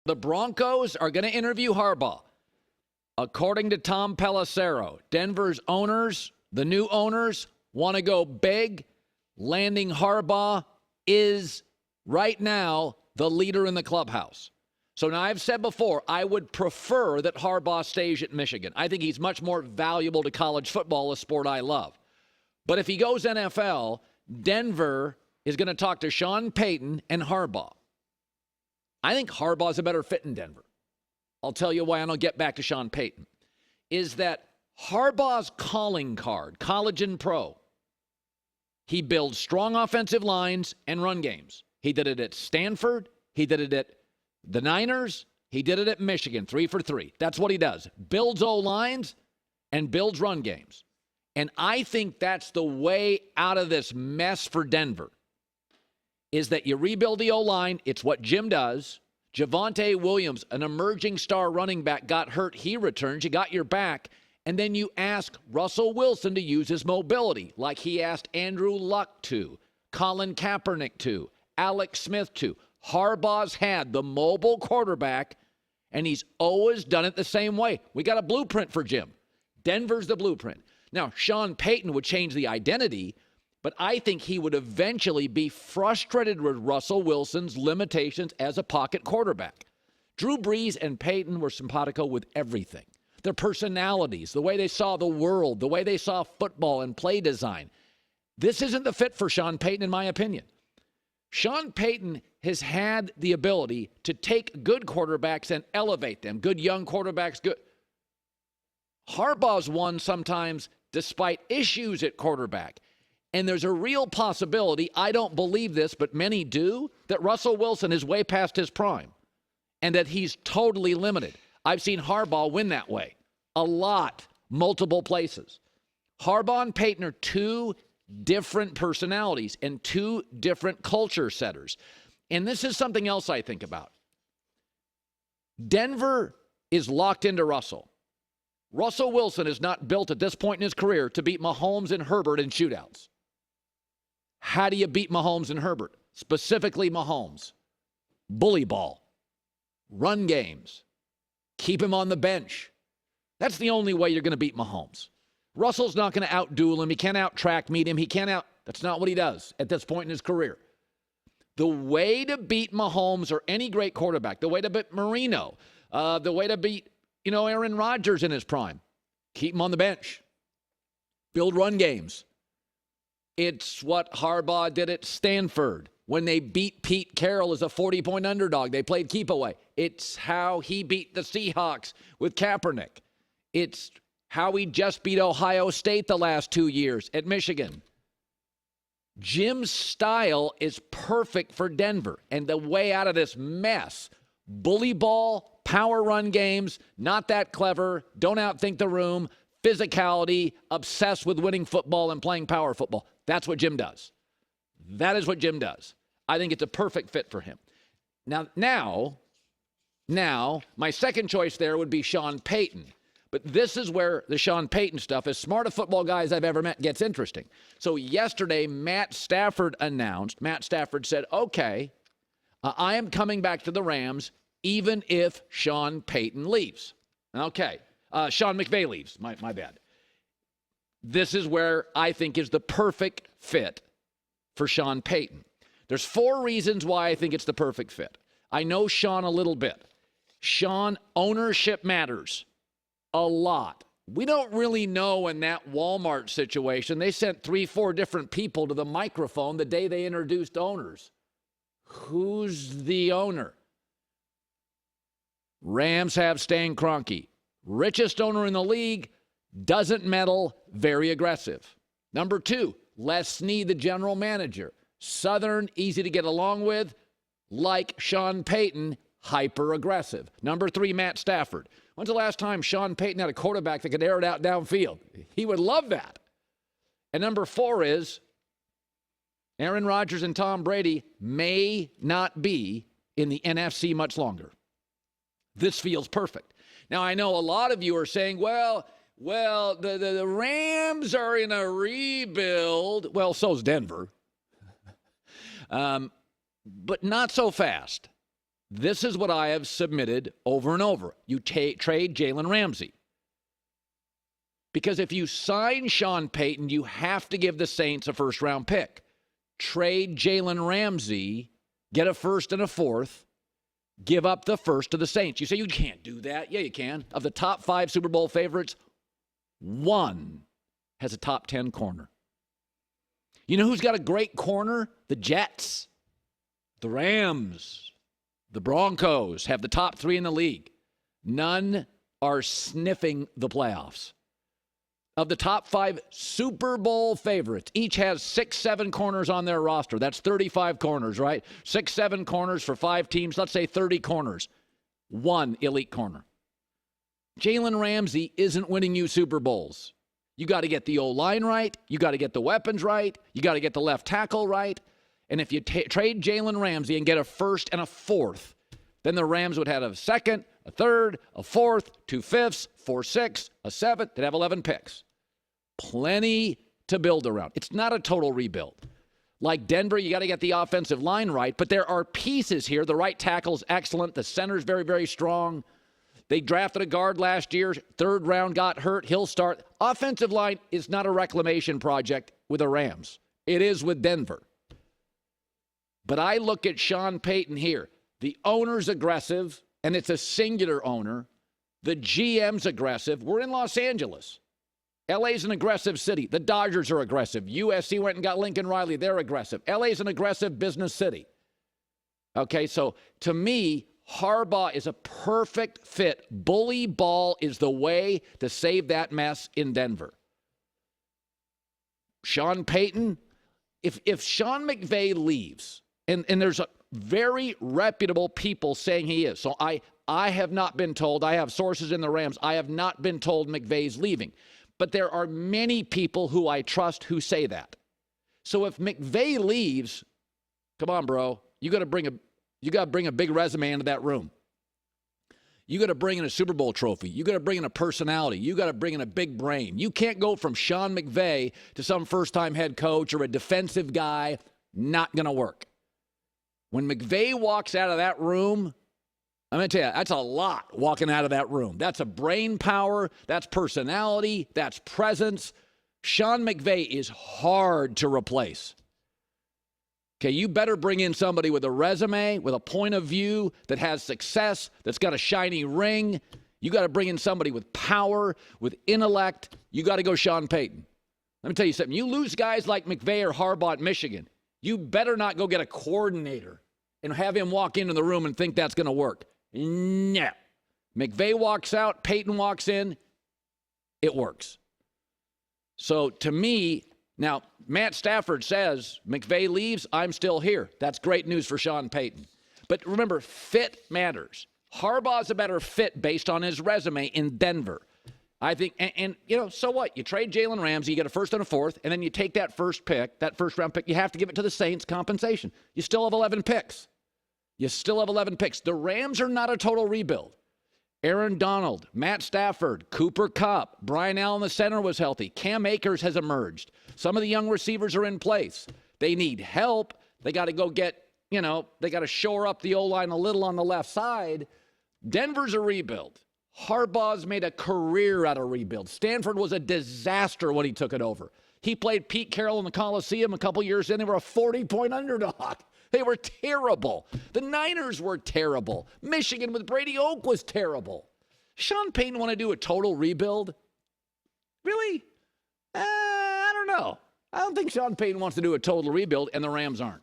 The Broncos are going to interview Harbaugh. According to Tom Pelissero, Denver's owners, the new owners, want to go big. Landing Harbaugh is right now the leader in the clubhouse. So now I've said before, I would prefer that Harbaugh stays at Michigan. I think he's much more valuable to college football, a sport I love. But if he goes NFL, Denver is going to talk to Sean Payton and Harbaugh. I think Harbaugh's a better fit in Denver. I'll tell you why, and I'll get back to Sean Payton. Is that Harbaugh's calling card, college and pro, he builds strong offensive lines and run games. He did it at Stanford. He did it at the Niners. He did it at Michigan, 3 for 3. That's what he does. Builds O-lines and builds run games. And I think that's the way out of this mess for Denver, is that you rebuild the O-line. It's what Jim does. Javonte Williams, an emerging star running back, got hurt. He returns. You got your back. And then you ask Russell Wilson to use his mobility, like he asked Andrew Luck to, Colin Kaepernick to, Alex Smith to. Harbaugh's had the mobile quarterback, and he's always done it the same way. We got a blueprint for Jim. Denver's the blueprint. Now, Sean Payton would change the identity, but I think he would eventually be frustrated with Russell Wilson's limitations as a pocket quarterback. Drew Brees and Payton were simpatico with everything. Their personalities, the way they saw the world, the way they saw football and play design. This isn't the fit for Sean Payton, in my opinion. Sean Payton has had the ability to take good quarterbacks and elevate them. Good young quarterbacks, good. Harbaugh's won sometimes despite issues at quarterback. And there's a real possibility, I don't believe this, but many do, that Russell Wilson is way past his prime and that he's totally limited. I've seen Harbaugh win that way a lot, multiple places. Harbaugh and Payton are two different personalities and two different culture setters. And this is something else I think about. Denver is locked into Russell. Russell Wilson is not built at this point in his career to beat Mahomes and Herbert in shootouts. How do you beat Mahomes and Herbert? Specifically Mahomes. Bully ball. Run games. Keep him on the bench. That's the only way you're going to beat Mahomes. Russell's not going to outduel him. He can't out-track meet him. That's not what he does at this point in his career. The way to beat Mahomes or any great quarterback, the way to beat Marino, the way to beat, Aaron Rodgers in his prime, keep him on the bench. Build run games. It's what Harbaugh did at Stanford when they beat Pete Carroll as a 40-point underdog. They played keep away. It's how he beat the Seahawks with Kaepernick. It's how he just beat Ohio State the last 2 years at Michigan. Jim's style is perfect for Denver. And the way out of this mess, bully ball, power run games, not that clever, don't outthink the room, physicality, obsessed with winning football and playing power football. That's what Jim does. That is what Jim does. I think it's a perfect fit for him. Now, my second choice there would be Sean Payton. But this is where the Sean Payton stuff, as smart a football guy as I've ever met, gets interesting. So yesterday, Matt Stafford said, okay, I am coming back to the Rams even if Sean Payton leaves. Okay, Sean McVay leaves. My bad. This is where I think is the perfect fit for Sean Payton. There's 4 reasons why I think it's the perfect fit. I know Sean a little bit. Sean, ownership matters a lot. We don't really know in that Walmart situation. They sent 3-4 different people to the microphone the day they introduced owners. Who's the owner? Rams have Stan Kroenke. Richest owner in the league, doesn't meddle, very aggressive. Number 2, Les Snead, the general manager. Southern, easy to get along with, like Sean Payton, hyper-aggressive. Number 3, Matt Stafford. When's the last time Sean Payton had a quarterback that could air it out downfield? He would love that. And number 4 is Aaron Rodgers and Tom Brady may not be in the NFC much longer. This feels perfect. Now, I know a lot of you are saying, well, the Rams are in a rebuild. Well, so's Denver. But not so fast. This is what I have submitted over and over. You trade Jalen Ramsey. Because if you sign Sean Payton, you have to give the Saints a first-round pick. Trade Jalen Ramsey, get a first and a fourth, give up the first to the Saints. You say you can't do that. Yeah, you can. Of the top 5 Super Bowl favorites, one has a top 10 corner. You know who's got a great corner? The Jets, the Rams, the Broncos have the top 3 in the league. None are sniffing the playoffs. Of the top 5 Super Bowl favorites, each has 6-7 corners on their roster. That's 35 corners, right? 6-7 corners for 5 teams. Let's say 30 corners. One elite corner. Jalen Ramsey isn't winning you Super Bowls. You got to get the O-line right. You got to get the weapons right. You got to get the left tackle right. And if you trade Jalen Ramsey and get a first and a fourth, then the Rams would have a second, a third, a fourth, 2 fifths, 4 6, a seventh. They'd have 11 picks. Plenty to build around. It's not a total rebuild. Like Denver, you got to get the offensive line right, but there are pieces here. The right tackle's excellent. The center's very, very strong. They drafted a guard last year. 3rd round got hurt. He'll start. Offensive line is not a reclamation project with the Rams. It is with Denver. But I look at Sean Payton here. The owner's aggressive, and it's a singular owner. The GM's aggressive. We're in Los Angeles. LA's an aggressive city. The Dodgers are aggressive. USC went and got Lincoln Riley. They're aggressive. LA's an aggressive business city. Okay, so to me, Harbaugh is a perfect fit. Bully ball is the way to save that mess in Denver. Sean Payton, if Sean McVay leaves, and there's a very reputable people saying he is. So I have not been told. I have sources in the Rams. I have not been told McVay's leaving. But there are many people who I trust who say that. So if McVay leaves, come on, bro, you got to bring a big resume into that room. You got to bring in a Super Bowl trophy. You got to bring in a personality. You got to bring in a big brain. You can't go from Sean McVay to some first-time head coach or a defensive guy. Not going to work. When McVay walks out of that room, I'm going to tell you, that's a lot walking out of that room. That's a brain power. That's personality. That's presence. Sean McVay is hard to replace. Okay, you better bring in somebody with a resume, with a point of view that has success, that's got a shiny ring. You got to bring in somebody with power, with intellect. You got to go Sean Payton. Let me tell you something. You lose guys like McVay or Harbaugh at Michigan, you better not go get a coordinator and have him walk into the room and think that's going to work. No. McVay walks out, Payton walks in, it works. So to me, now, Matt Stafford says, McVay leaves, I'm still here. That's great news for Sean Payton. But remember, fit matters. Harbaugh's a better fit based on his resume in Denver. I think, and you know, so what? You trade Jalen Ramsey, you get a first and a fourth, and then you take that first pick, that first-round pick, you have to give it to the Saints compensation. You still have 11 picks. You still have 11 picks. The Rams are not a total rebuild. Aaron Donald, Matt Stafford, Cooper Kupp, Brian Allen, the center, was healthy. Cam Akers has emerged. Some of the young receivers are in place. They need help. They got to go get, they got to shore up the O-line a little on the left side. Denver's a rebuild. Harbaugh's made a career out of rebuild. Stanford was a disaster when he took it over. He played Pete Carroll in the Coliseum a couple years in. They were a 40-point underdog. They were terrible. The Niners were terrible. Michigan with Brady Oak was terrible. Sean Payton want to do a total rebuild? Really? I don't know. I don't think Sean Payton wants to do a total rebuild, and the Rams aren't.